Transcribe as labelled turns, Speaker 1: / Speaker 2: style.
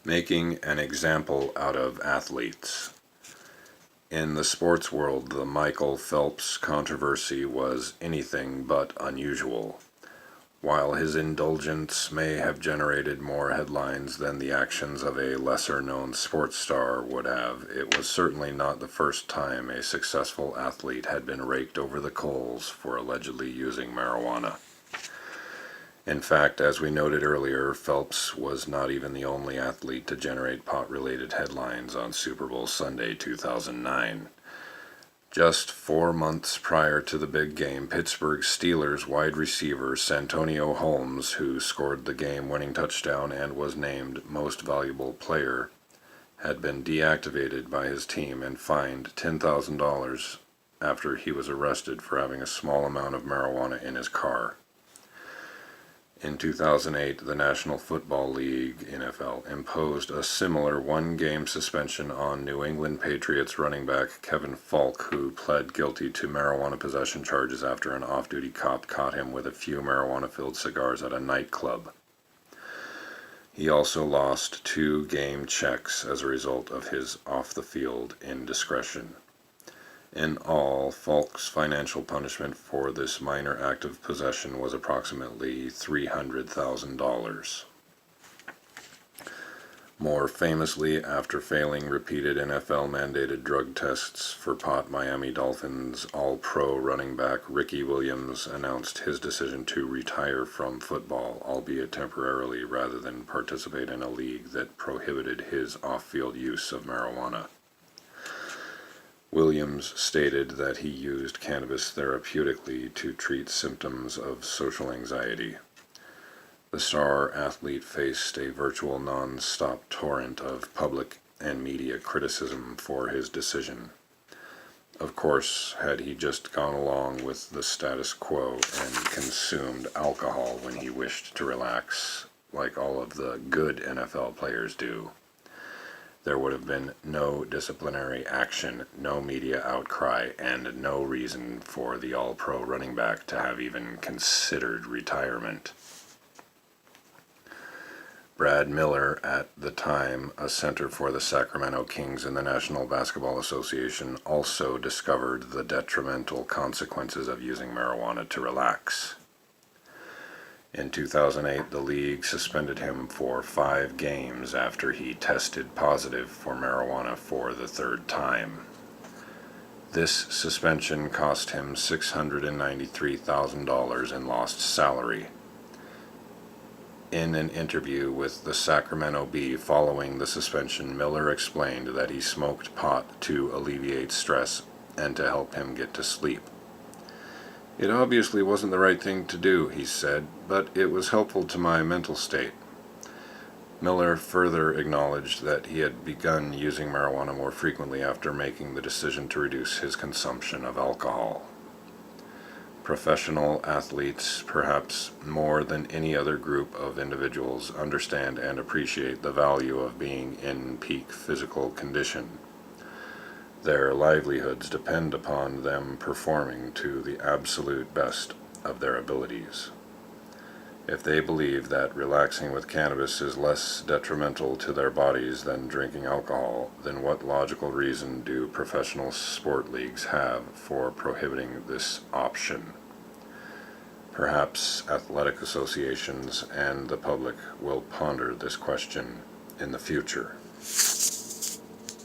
Speaker 1: Making an example out of athletes. In the sports world, the Michael Phelps controversy was anything but unusual. While his indulgence may have generated more headlines than the actions of a lesser-known sports star would have, it was certainly not the first time a successful athlete had been raked over the coals for allegedly using marijuana. In fact, as we noted earlier, Phelps was not even the only athlete to generate pot-related headlines on Super Bowl Sunday 2009. Just 4 months prior to the big game, Pittsburgh Steelers wide receiver Santonio Holmes, who scored the game-winning touchdown and was named Most Valuable Player, had been deactivated by his team and fined $10,000 after he was arrested for having a small amount of marijuana in his car. In 2008, the National Football League, NFL, imposed a similar one-game suspension on New England Patriots running back Kevin Falk, who pled guilty to marijuana possession charges after an off-duty cop caught him with a few marijuana-filled cigars at a nightclub. He also lost 2 game checks as a result of his off-the-field indiscretion. In all, Falk's financial punishment for this minor act of possession was approximately $300,000. More famously, after failing repeated NFL-mandated drug tests for pot, Miami Dolphins All-Pro running back Ricky Williams announced his decision to retire from football, albeit temporarily, rather than participate in a league that prohibited his off-field use of marijuana. Williams stated that he used cannabis therapeutically to treat symptoms of social anxiety. The star athlete faced a virtual non-stop torrent of public and media criticism for his decision. Of course, had he just gone along with the status quo and consumed alcohol when he wished to relax, like all of the good NFL players do, there would have been no disciplinary action, no media outcry, and no reason for the All-Pro running back to have even considered retirement. Brad Miller, at the time a center for the Sacramento Kings in the National Basketball Association, also discovered the detrimental consequences of using marijuana to relax. In 2008, the league suspended him for 5 games after he tested positive for marijuana for the 3rd time. This suspension cost him $693,000 in lost salary. In an interview with the Sacramento Bee following the suspension, Miller explained that he smoked pot to alleviate stress and to help him get to sleep. "It obviously wasn't the right thing to do," he said, "but it was helpful to my mental state." Miller further acknowledged that he had begun using marijuana more frequently after making the decision to reduce his consumption of alcohol. Professional athletes, perhaps more than any other group of individuals, understand and appreciate the value of being in peak physical condition. Their livelihoods depend upon them performing to the absolute best of their abilities. If they believe that relaxing with cannabis is less detrimental to their bodies than drinking alcohol, then what logical reason do professional sport leagues have for prohibiting this option? Perhaps athletic associations and the public will ponder this question in the future.